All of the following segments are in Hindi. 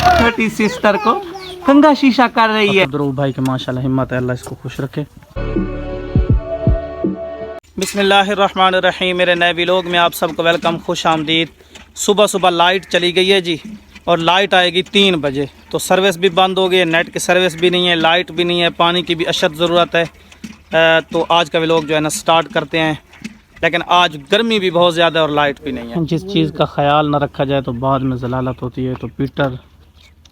छोटी सिस्टर को कंघा शीशा कर रही है। ध्रुव भाई के माशाल्लाह हिम्मत है, अल्लाह इसको खुश रखे। बिस्मिल्लाहिर्रहमानिर्रहीम। मेरे नए व्लॉग में आप सबको वेलकम, खुश आमदीद। सुबह सुबह लाइट चली गई है जी, और लाइट आएगी 3 बजे, तो सर्विस भी बंद हो गई है, नेट की सर्विस भी नहीं है, लाइट भी नहीं है, पानी की भी अशद ज़रूरत है। तो आज का व्लॉग जो है ना स्टार्ट करते हैं। लेकिन आज गर्मी भी बहुत ज़्यादा और लाइट भी नहीं है। जिस चीज़ का ख्याल ना रखा जाए तो बाद में जलालत होती है। तो पीटर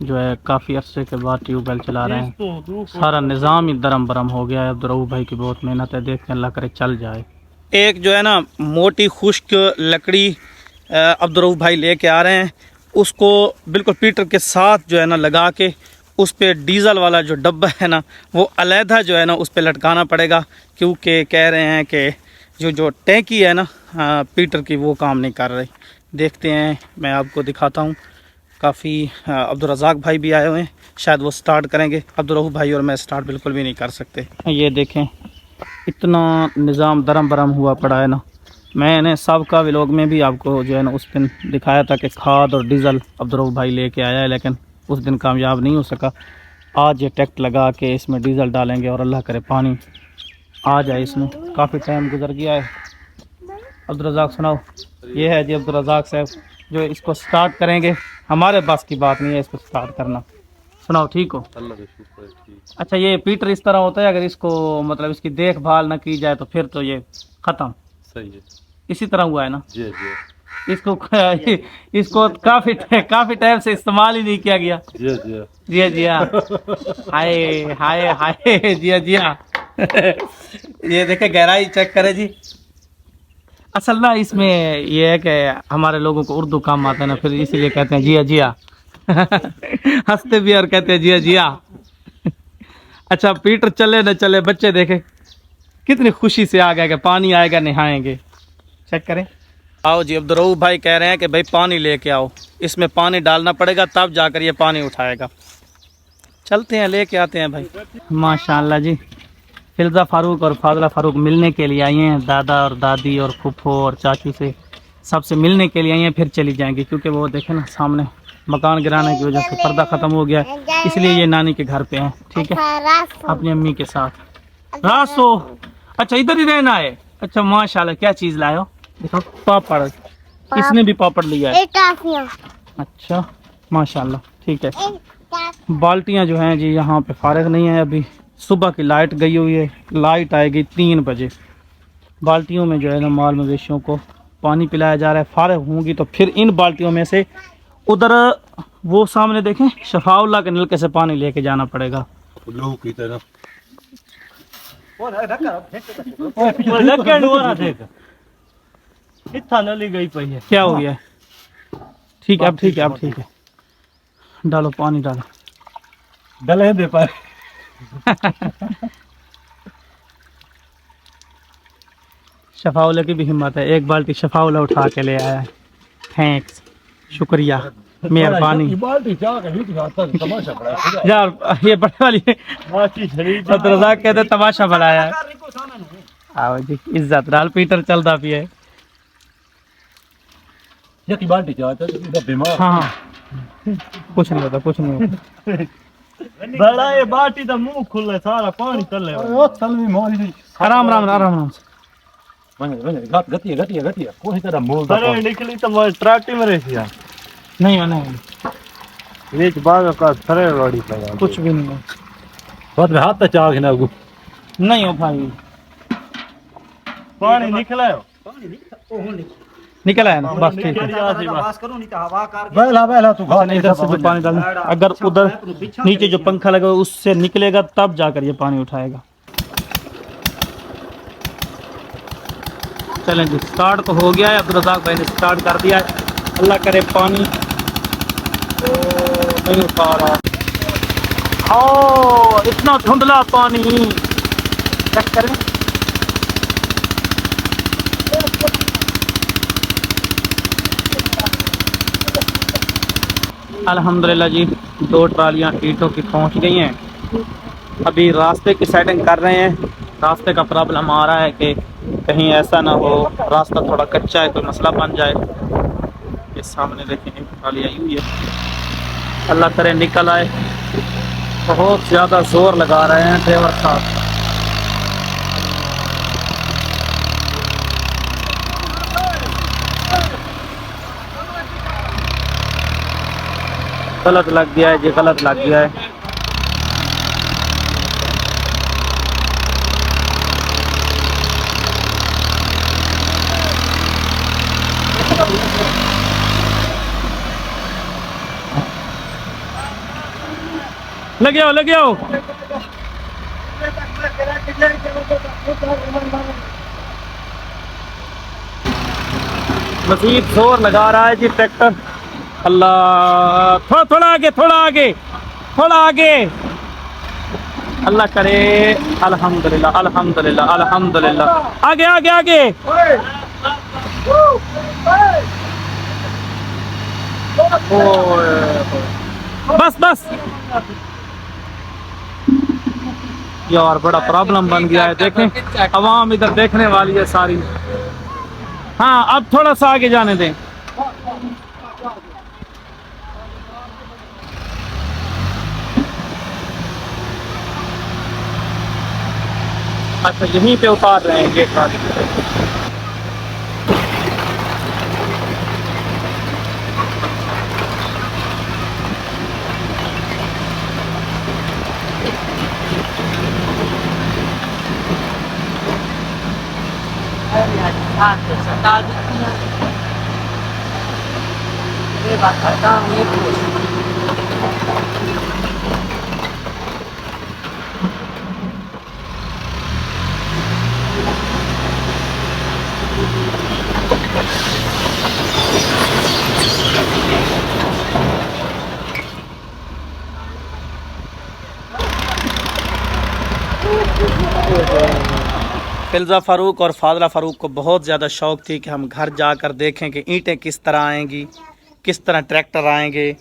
जो है काफ़ी अरसे के बाद ट्यूबवेल चला रहे हैं, सारा निज़ाम ही दरम बरम हो गया है। अब्दुर्रऊफ भाई की बहुत मेहनत है, देखते हैं अल्लाह करे चल जाए। एक जो है ना मोटी खुश्क लकड़ी अब्दुर्रऊफ भाई लेके आ रहे हैं, उसको बिल्कुल पीटर के साथ जो है ना लगा के उस पर डीज़ल वाला जो डब्बा है ना वो अलहदा जो है ना उस पर लटकाना पड़ेगा, क्योंकि कह रहे हैं कि जो टैंकी है ना पीटर की वो काम नहीं कर रही। देखते हैं, मैं आपको दिखाता हूँ। काफ़ी अब्दुर्रज़ाक भाई भी आए हुए हैं, शायद वो स्टार्ट करेंगे। अब्दुर्रऊफ भाई और मैं स्टार्ट बिल्कुल भी नहीं कर सकते। ये देखें इतना निज़ाम दरम बरम हुआ पड़ा है ना। मैंने सबका व्लॉग में भी आपको जो है ना उस दिन दिखाया था कि खाद और डीज़ल अब्दुर्रऊफ भाई लेके आया है, लेकिन उस दिन कामयाब नहीं हो सका। आज ये ट्रैक्ट लगा के इसमें डीज़ल डालेंगे और अल्लाह करे पानी आ जाए इसमें। काफ़ी टाइम गुजर गया है। अब्दुर्रज़ाक सुनाओ। ये है जी अब्दुर्रज़ाक साहब जो इसको स्टार्ट करेंगे। हमारे बस की बात नहीं है इसको स्टार्ट करना। सुनाओ, ठीक हो? अल्लाह का शुक्र है, ठीक। अच्छा, ये पीटर इस तरह होता है, अगर इसको मतलब इसकी देखभाल ना की जाए तो फिर तो ये ख़त्म। सही है, इसी तरह हुआ है ना जी जी। इसको काफ़ी टाइम से इस्तेमाल ही नहीं किया गया। जी जी जी जी हाँ। हाय हाय हाय जी जी हाँ। ये देखे गहराई चेक करे जी। असल ना इसमें ये है कि हमारे लोगों को उर्दू काम आता है ना, फिर इसीलिए कहते हैं जिया जिया। हंसते भी और कहते हैं जिया जिया। अच्छा, पीटर चले न चले, बच्चे देखे कितनी खुशी से आ गए कि पानी आएगा नहाएंगे। चेक करें। आओ जी, अब्दुर्रऊफ भाई कह रहे हैं कि भाई पानी लेके आओ, इसमें पानी डालना पड़ेगा तब जाकर ये पानी उठाएगा। चलते हैं, लेके आते हैं भाई। माशाल्लाह जी, फिल्जा फारूक और फाजला फारूक मिलने के लिए आई हैं। दादा और दादी और फूफो और चाचू से सबसे मिलने के लिए आई हैं, फिर चली जाएंगी क्योंकि वो देखें ना सामने मकान गिराने की वजह से पर्दा ख़त्म हो गया है, इसलिए ये नानी के घर पे हैं। ठीक है, अपनी अम्मी के साथ। रासो, अच्छा इधर ही रहना है। अच्छा माशाल्लाह, क्या चीज़ लाए हो? देखो पापड़, इसने भी पापड़ लिया है। अच्छा माशाल्लाह, ठीक है। बाल्टियाँ जो हैं जी यहाँ पे फारिग नहीं है अभी, सुबह की लाइट गई हुई है, लाइट आएगी 3 बजे। बाल्टियों में जो है ना माल मवेशियों को पानी पिलाया जा रहा है। फारिग होंगी तो फिर इन बाल्टियों में से उधर वो सामने देखें शफाउल्लाह के नलके से पानी लेके जाना पड़ेगा। की तरफ गई पई है। क्या हो गया? ठीक है, अब ठीक है, अब ठीक है। डालो पानी, डालो। डले दे पर शफाउल्लाह की भी हिम्मत है, एक बाल्टी शफाउल्लाह उठा के ले आया है। थैंक्स, शुक्रिया, मेहरबानी। यार ये बड़े वाली अब्दुर्रज़ाक कहते तमाशा बनाया है। आओ जी, इज्जत डाल। पीटर चलता भी है। हाँ कुछ नहीं होता, कुछ नहीं होता। बड़ा ये बाटी दा मुंह खुले, सारा पानी चले। आराम आराम आराम आराम से। कोई तरह मोल अरे निकली तो मैं ट्राटी में रही यार। नहीं हो नहीं, एक बाग का थरे रोड़ी लगा, कुछ भी नहीं है। बहुत में हाथ तक आग ना नहीं हो भाई। पानी निकला है, निकला है ना, बस ठीक है। बेला तू इधर से जो पानी डालना, अगर उधर नीचे जो पंखा लगा उससे निकलेगा तब जाकर ये पानी उठाएगा। चलें जी, स्टार्ट तो हो गया है। अब्दुर्रज़ाक भाई ने स्टार्ट कर दिया है। अल्लाह करे पानी तो नहीं उठा रहा। ओ इतना धुंधला पानी, चेक करें। अल्हम्दुलिल्लाह जी, 2 ट्रालियाँ ईंटों की पहुंच गई हैं। अभी रास्ते की सेटिंग कर रहे हैं। रास्ते का प्रॉब्लम आ रहा है कि कहीं ऐसा ना हो रास्ता थोड़ा कच्चा है, कोई मसला बन जाए। ये सामने देखें एक ट्राली आई हुई है। अल्लाह करे निकल आए। बहुत ज़्यादा जोर लगा रहे हैं ड्राइवर साहब। गलत लग गया है जी, गलत लग गया है। लगे आओ, लगे आओ। मजीद जोर लगा रहा है जी ट्रैक्टर। अल्लाह, थोड़ा थोड़ा आगे, थोड़ा आगे, थोड़ा आगे। अल्लाह करे। अल्हम्दुलिल्लाह, अल्हम्दुलिल्लाह, अल्हम्दुलिल्लाह। आगे आगे आगे। बस बस यार, बड़ा प्रॉब्लम बन गया है। देखें आवाम इधर देखने वाली है सारी। हाँ, अब थोड़ा सा आगे जाने दें। अच्छा, यहीं पे उतार रहे हैं ये गाड़ी। फिल्ज़ा फ़ारूक और फाज़ला फ़ारूक को बहुत ज़्यादा शौक़ थी कि हम घर जाकर देखें कि ईंटें किस तरह आएंगी, किस तरह ट्रैक्टर आएंगे,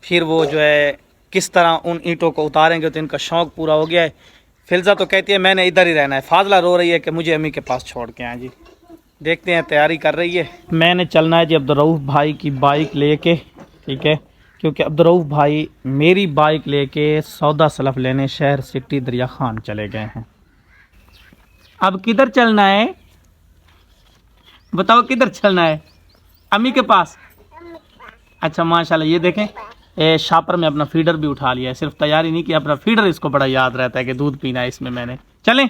फिर वो जो है किस तरह उन ईंटों को उतारेंगे। तो इनका शौक़ पूरा हो गया है। फिल्ज़ा तो कहती है मैंने इधर ही रहना है। फाज़ला रो रही है कि मुझे अम्मी के पास छोड़ के आए जी। देखते हैं, तैयारी कर रही है। मैंने चलना है जी अब्दुर्रऊफ़ भाई की बाइक लेके, ठीक है, क्योंकि अब्दुर्रऊफ़ भाई मेरी बाइक लेके सौदा सलफ़ लेने शहर सिटी दरिया खान चले गए हैं। अब किधर चलना है बताओ, किधर चलना है? अम्मी के पास। अच्छा माशाल्लाह, ये देखें शापर में अपना फीडर भी उठा लिया है। सिर्फ तैयारी नहीं की, अपना फीडर इसको बड़ा याद रहता है कि दूध पीना है इसमें मैंने। चलें,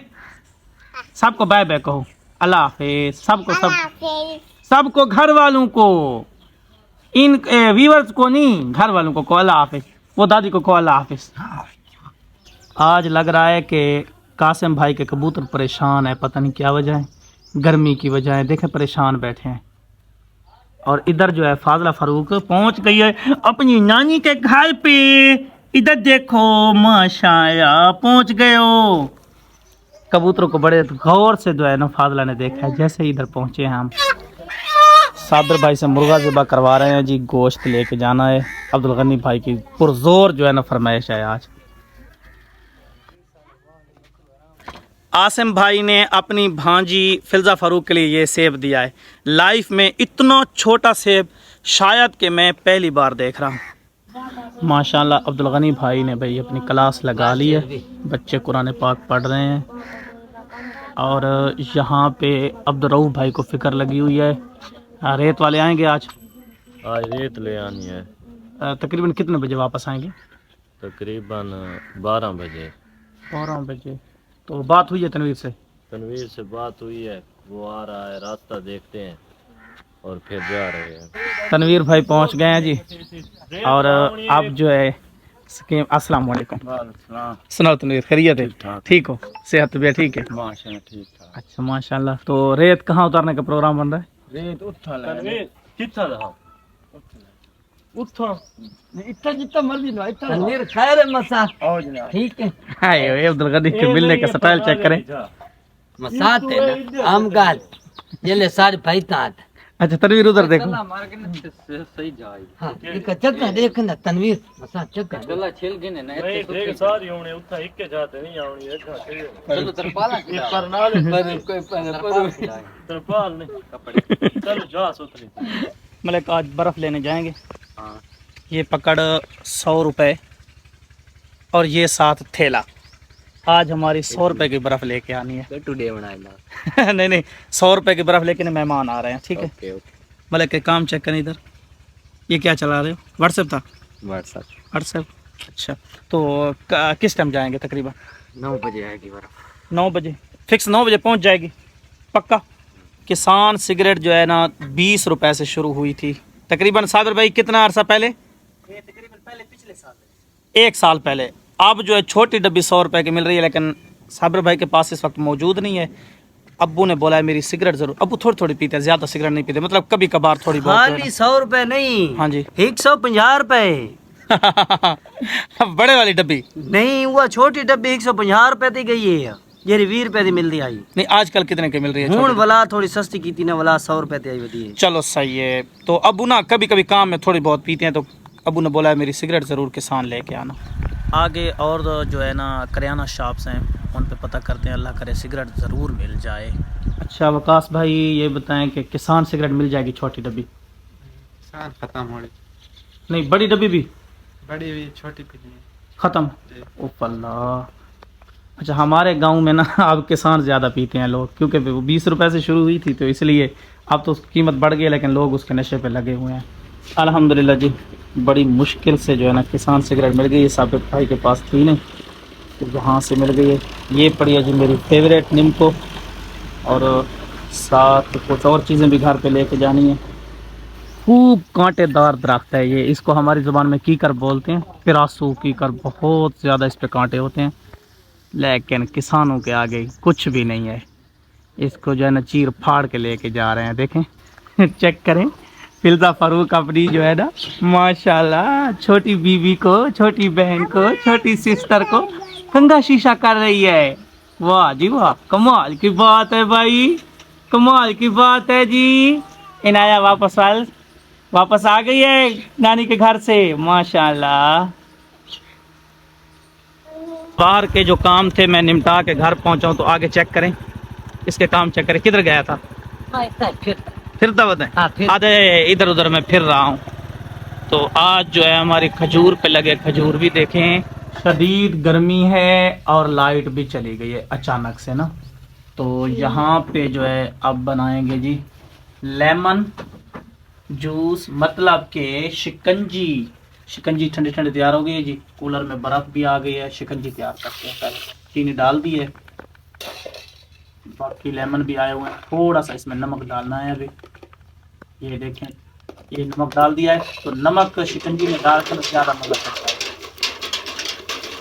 सबको बाय बाय कहो, अल्लाह हाफिज। सबको सबको घर वालों को, इन व्यूअर्स को नहीं, घर वालों को अल्लाह हाफिज। वो दादी को अल्लाह हाफिज। आज लग रहा है कि कासिम भाई के कबूतर परेशान है, पता नहीं क्या वजह है, गर्मी की वजह है। देखें परेशान बैठे हैं। और इधर जो है फाज़ला फ़ारूक पहुंच गई है अपनी नानी के घर पे। इधर देखो माशाल्लाह, पहुंच गए हो। कबूतरों को बड़े गौर से जो है ना फाज़ला ने देखा है। जैसे ही इधर पहुंचे हैं हम, साबिर भाई से मुर्गा ज़िबा करवा रहे हैं जी, गोश्त लेके जाना है। अब्दुल गनी भाई की पुरजोर जो है ना फरमाइश है आज। आसिम भाई ने अपनी भांजी फिल्ज़ा फ़ारूक के लिए ये सेब दिया है। लाइफ में इतना छोटा सेब शायद कि मैं पहली बार देख रहा हूँ। माशाल्लाह अब्दुल गनी भाई ने भाई अपनी क्लास लगा ली है, बच्चे कुरान पाक पढ़ रहे हैं। और यहाँ पे अब्दुर्रऊफ़ भाई को फ़िक्र लगी हुई है। रेत वाले आएंगे आज रेत ले आनी है। तकरीबन कितने बजे वापस आएंगे? तकरीबन 12 बजे। 12 बजे। तो बात हुई है तनवीर से बात हुई है, वो आ रहा है, रास्ता देखते हैं और फिर जा रहे हैं। तनवीर भाई पहुंच गए हैं जी। और आप जो है स्कीम, अस्सलाम वालेकुम। सुनाओ तनवीर, खैरियत है? ठीक हो? सेहत भी ठीक है? माशाल्लाह ठीक था। अच्छा माशाल्लाह। तो रेत कहाँ उतारने का प्रोग्राम बन रहा है? रेत इतना जितना मर्जी लो, इतना खैर है मसा। ठीक है, हाय अब्दुल गनी के मिलने का स्टाइल चेक करें। मसात है ना, आम गाल ये ले सारे भाईतात। अच्छा तनवीर उधर देखो। सही जाए। हां एक चक्का देख ना तनवीर, मसा चक्का गला छेल के ना नहीं देख सारी होने उठा इक्के जाते नहीं आवनी एक चलो तरपाला पर ना पर कोई पर तरपाल नहीं कपड़े चलो जा सोतली। मलिक आज बर्फ लेने जाएंगे। हाँ ये पकड़ 100 रुपये और ये साथ थैला। आज हमारी 100 रुपये की बर्फ़ लेके आनी है। टुडे बनाएगा। नहीं 100 रुपये की बर्फ़ लेके मेहमान आ रहे हैं, ठीक है। Okay okay. भले के काम चेक करें इधर। ये क्या चला रहे हो? व्हाट्सएप था? व्हाट्सएप। अच्छा, तो किस टाइम जाएंगे? तकरीबन 9 बजे आएगी बर्फ। 9 बजे फिक्स 9 बजे पहुंच जाएगी पक्का। किसान सिगरेट जो है ना 20 रुपए से शुरू हुई थी तकरीबन। साबिर भाई कितना अरसा पहले? ये तकरीबन पहले पिछले साल, 1 साल पहले। अब जो है छोटी डब्बी 100 रुपए की मिल रही है, लेकिन साबिर भाई के पास इस वक्त मौजूद नहीं है। अब्बू ने बोला है मेरी सिगरेट जरूर। अब्बू थोड़ी थोड़ी पीते हैं, ज्यादा सिगरेट नहीं पीते, मतलब कभी कभार थोड़ी बहुत। खाली 100 रुपए नहीं। हाँ जी। 150 रुपए। बड़े वाली डब्बी नहीं, वो छोटी डब्बी 150 रुपए दी गई है। ये 20 रुपए दी मिलती आई। नहीं, आजकल कितने की मिल रही है? हूं छोटी? वाला थोड़ी सस्ती की थी ना वाला 100 रुपए दी आई वधी है। चलो सही है। तो अबू ना कभी कभी काम में थोड़ी बहुत पीते हैं, तो अबू ने बोला है मेरी सिगरेट ज़रूर किसान लेके आना। आगे और जो है ना करियाना शॉप्स हैं, उन पे पता करते हैं, अल्लाह करे सिगरेट ज़रूर मिल जाए। अच्छा वकास भाई ये बताएं कि किसान सिगरेट मिल जाएगी छोटी डब्बी? किसान खत्म हो रही, नहीं बड़ी डब्बी भी बड़ी हुई छोटी पीनी है। ख़त्म? ओह अल्लाह। अच्छा हमारे गांव में ना अब किसान ज़्यादा पीते हैं लोग, क्योंकि वो 20 रुपए से शुरू हुई थी, तो इसलिए अब तो कीमत बढ़ गई है, लेकिन लोग उसके नशे पे लगे हुए हैं। अल्हम्दुलिल्लाह जी, बड़ी मुश्किल से जो है ना किसान सिगरेट मिल गई है। साबिर भाई के पास थी नहीं, तो यहाँ से मिल गई है। ये पड़ी है जी मेरी फेवरेट निम्को, और साथ कुछ और चीज़ें भी घर पे लेके जानी है। खूब कांटेदार दरख्त है ये, इसको हमारी ज़ुबान में कीकर बोलते हैं, पिरासू कीकर। बहुत ज़्यादा इस पे कांटे होते हैं, लेकिन किसानों के आगे कुछ भी नहीं है। इसको जो है ना चीर फाड़ के लेके जा रहे हैं, देखें चेक करें। फिल्दा फारूक अपनी जो है ना माशाल्लाह छोटी बीवी को, छोटी बहन को, छोटी सिस्टर को कंधा शीशा कर रही है। वाह जी वाह, कमाल की बात है भाई, कमाल की बात है जी। इनाया वापस आ गई है नानी के घर से, माशाल्लाह। बाहर के जो काम थे मैं निपटा के घर पहुंचा हूं, तो आगे चेक करें, इसके काम चेक करें। किधर गया था? फिरता बताएं। हाँ, फिर। आज इधर उधर मैं फिर रहा हूँ। तो आज जो है हमारी खजूर पे लगे खजूर भी देखें। शदीद गर्मी है और लाइट भी चली गई है अचानक से ना। तो यहाँ पे जो है अब बनाएंगे जी लेमन जूस, मतलब के शिकंजी ठंडी ठंडी तैयार हो गई है जी। कूलर में बर्फ भी आ गई है, शिकंजी तैयार करते हैं। पहले चीनी डाल दी है, बाकी लेमन भी आए हुए हैं। थोड़ा सा इसमें नमक डालना है अभी। ये देखें, ये नमक डाल दिया है, तो नमक शिकंजी में डालकर ज़्यादा मजा करता है।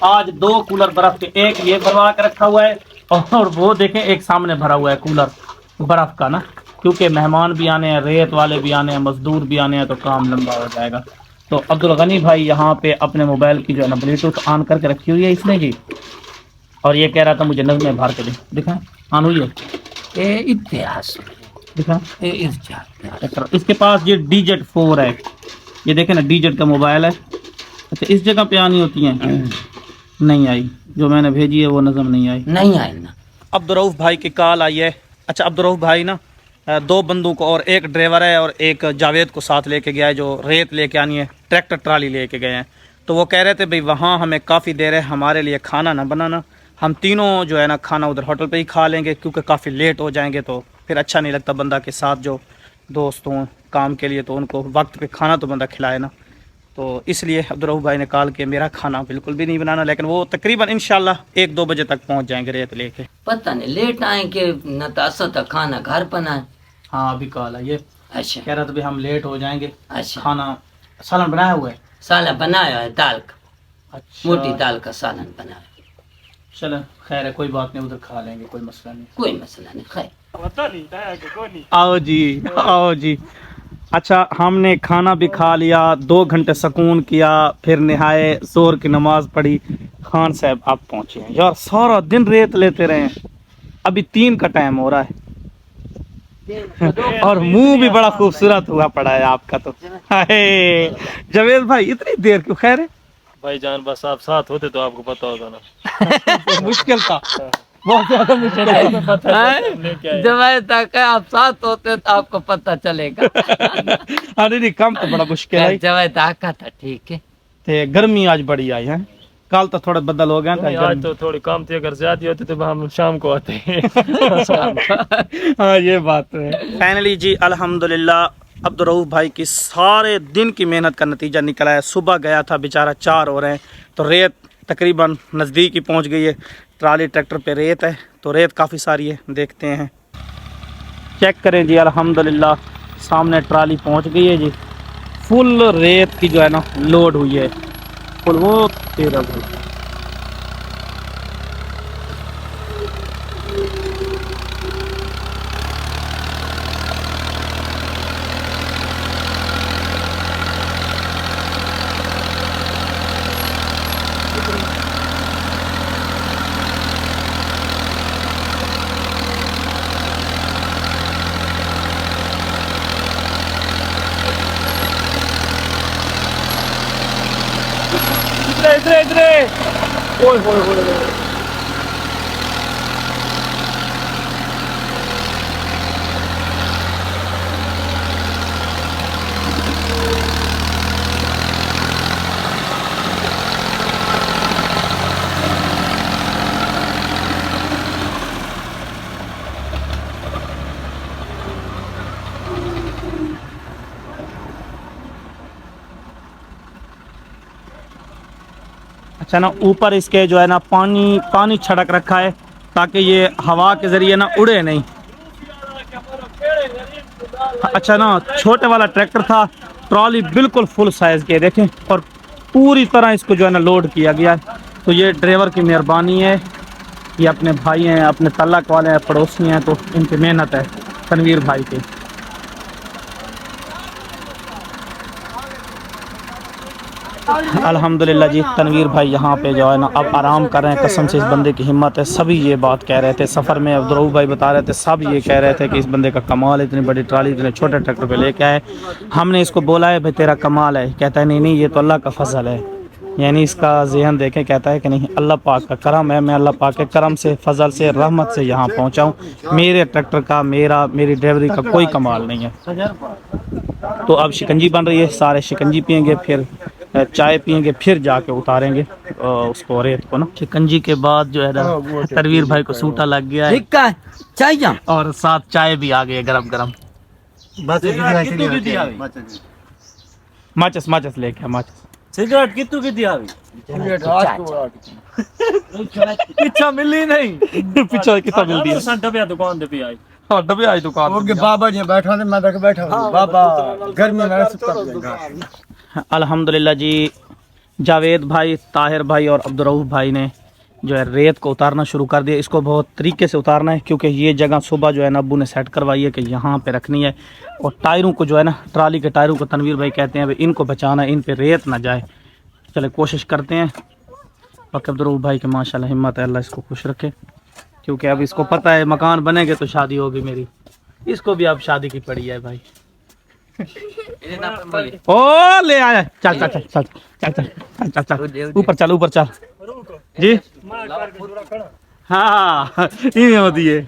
आज 2 कूलर बर्फ के, एक ये भरवा के रखा हुआ है, और वो देखें एक सामने भरा हुआ है कूलर बर्फ का ना, क्योंकि मेहमान भी आने हैं, रेत वाले भी आने हैं, मजदूर भी आने हैं, तो काम लंबा हो जाएगा। तो अब्दुल गनी भाई यहाँ पे अपने मोबाइल की जो है ना ब्लूटूथ ऑन करके रखी हुई है इसने जी, और ये कह रहा था मुझे नज़में भर के दे। दिखा ऑन हुई है, इतिहास दिखा। इतिहास। इसके पास ये DZ4 है, ये देखे ना DZ का मोबाइल है। अच्छा इस जगह पे आनी होती है, नहीं आई, जो मैंने भेजी है वो नज़म नहीं आई ना। अब्दुर्रऊफ भाई की कॉल आई है। अच्छा अब्दुर्रऊफ भाई ना 2 बंदूक और एक ड्राइवर है और एक जावेद को साथ लेके गया है, जो रेत लेके आनी है, ट्रैक्टर ट्राली लेके गए हैं। तो वो कह रहे थे भाई वहाँ हमें काफ़ी देर है, हमारे लिए खाना ना बनाना, हम तीनों जो है ना खाना उधर होटल पे ही खा लेंगे, क्योंकि काफ़ी लेट हो जाएंगे तो फिर अच्छा नहीं लगता बंदा के साथ जो दोस्त हों काम के लिए, तो उनको वक्त पे खाना तो बंदा खिलाए ना। तो इसलिए अब्दुर्रऊफ भाई ने कॉल किया मेरा खाना बिल्कुल भी नहीं बनाना, लेकिन वो तकरीबन इंशाल्लाह 1-2 बजे तक पहुंच जाएंगे रेत लेके। पता नहीं लेट आए कि न तो असर तक खाना घर बनाए। हाँ अभी कॉल आई है, अच्छा कह रहा था भाई हम लेट हो जाएंगे, अच्छा। खाना सालन बनाया हुआ है। सालन बनाया है, दाल का, अच्छा मोटी दाल का सालन बनाया। चलो खैर है, कोई बात नहीं, उधर खा लेंगे, कोई मसला नहीं। कोई मसला नहीं, खैर। आओ जी आओ जी। अच्छा हमने खाना भी खा लिया, 2 घंटे सुकून किया, फिर नहाए, जोर की नमाज पढ़ी, खान साहब आप पहुंचे हैं। यार सारा दिन रेत लेते रहे, अभी 3 का टाइम हो रहा है और मुंह भी बड़ा खूबसूरत हुआ पड़ा है आपका। तो हाय जवेद भाई इतनी देर क्यों? खैर है भाईजान, बस आप साथ होते तो आपको पता होता ना। मुश्किल था, बहुत ज्यादा मुश्किल है। जब तक आप साथ होते तो आपको पता चलेगा। अरे नहीं काम तो बड़ा मुश्किल है। जब तक था ठीक है। ते गर्मी आज बड़ी आई है, कल तो थोड़ा बदल हो गया था। आज तो थोड़ी कम थी, अगर ज्यादा होती तो हम शाम को आते हैं। हाँ ये बात है। फाइनली जी अल्हम्दुलिल्लाह अब्दुर्रऊफ भाई की सारे दिन की मेहनत का नतीजा निकला है। सुबह गया था बेचारा 4 हो रहे हैं, तो रेत तकरीबन नज़दीक ही पहुंच गई है। ट्राली ट्रैक्टर पे रेत है, तो रेत काफ़ी सारी है, देखते हैं चेक करें जी। अल्हम्दुलिल्लाह सामने ट्राली पहुंच गई है जी, फुल रेत की जो है ना लोड हुई है फुल। वो तेरा भाई इधर ओए होए होए। अच्छा ना ऊपर इसके जो है ना पानी छिड़क रखा है ताकि ये हवा के ज़रिए ना उड़े नहीं। अच्छा ना छोटे वाला ट्रैक्टर था, ट्रॉली बिल्कुल फुल साइज़ के देखें, और पूरी तरह इसको जो है ना लोड किया गया है। तो ये ड्राइवर की मेहरबानी है, ये अपने भाई हैं, अपने तल्लक वाले हैं, पड़ोसी हैं, तो इनकी मेहनत है तनवीर भाई की। अल्हम्दुलिल्लाह जी तनवीर भाई यहाँ पे जो है ना अब आराम कर रहे हैं। कसम से इस बंदे की हिम्मत है। सभी ये बात कह रहे थे सफ़र में, अब्दुर्रऊफ भाई बता रहे थे, सब ये कह रहे थे कि इस बंदे का कमाल है, इतनी बड़ी ट्राली इतने छोटे ट्रैक्टर पे लेके आए। हमने इसको बोला है भाई तेरा कमाल है, कहता है नहीं नहीं ये तो अल्लाह का फजल है। यानी इसका ज़हन देखें, कहता है कि नहीं अल्लाह पाक का करम है, मैं अल्लाह पाक के करम से, फजल से, रहमत से यहाँ पहुँचा हूँ। मेरे ट्रैक्टर का मेरी ड्राइवरी का कोई कमाल नहीं है। तो अब शिकंजी बन रही है, सारे शिकंजी पियेंगे, फिर चाय पियेंगे, फिर जाके उतारेंगे उसको रेत को ना। शिकंजी के बाद जो है ना तनवीर भाई को सूटा लग गया है, चाय और साथ चाय भी आ गई है गरम गरम। माचिस माचिस लेके माचिस सिगरेट कितु की दिया पीछा मिली नहीं। पीछे कितना मिल दिया डबिया दुकान पे आई। हाँ डबे आई दुकान ओके बाबा जी बैठा थे, मैं तक बैठा हूं बाबा गर्मी में सुता रहूंगा। अल्हम्दुलिल्लाह जी जावेद भाई, ताहिर भाई और अब्दुर्रऊफ भाई ने जो है रेत को उतारना शुरू कर दिया। इसको बहुत तरीके से उतारना है क्योंकि ये जगह सुबह जो है ना अब्बू ने सेट करवाई है कि यहाँ पे रखनी है। और टायरों को जो है ना ट्राली के टायरों को तनवीर भाई कहते हैं भाई इनको बचाना है, इन पे रेत ना जाए। चले कोशिश करते हैं। बाकी अब्दुर्रऊफ भाई के माशाल्लाह हिम्मत है, अल्लाह इसको खुश रखे, क्योंकि अब इसको पता है मकान बनेंगे तो शादी होगी मेरी। इसको भी अब शादी की पड़ी है भाई। ओ ले आया, चल चल चल चल चल चल चल चल ऊपर चल ऊपर चल जी। हाँ ये होती है,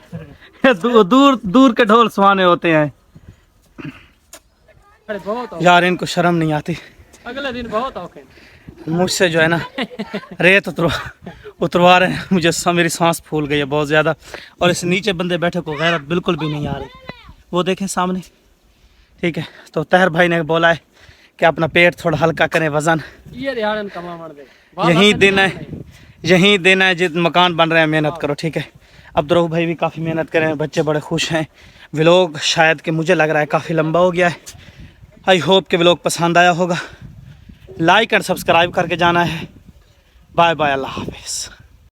दूर दूर के ढोल सुहाने होते हैं यार, इनको शर्म नहीं आती। अगले दिन बहुत औखे मुझसे जो है ना रेत उतरवा रहे हैं, मुझे मेरी सांस फूल गई है बहुत ज़्यादा। और इस नीचे बंदे बैठे को गैरत बिल्कुल भी नहीं आ रही, वो देखें सामने। ठीक है, तो ताहिर भाई ने बोला है कि अपना पेट थोड़ा हल्का करें, वज़न यही दिन है जिस मकान बन रहे हैं, मेहनत करो। ठीक है, अब्दुर्रऊफ भाई भी काफ़ी मेहनत करें, बच्चे बड़े खुश हैं। व्लॉग शायद कि मुझे लग रहा है काफ़ी लंबा हो गया है। आई होप कि व्लॉग पसंद आया होगा। लाइक एंड सब्सक्राइब करके जाना है। बाय बाय, अल्लाह हाफिज़।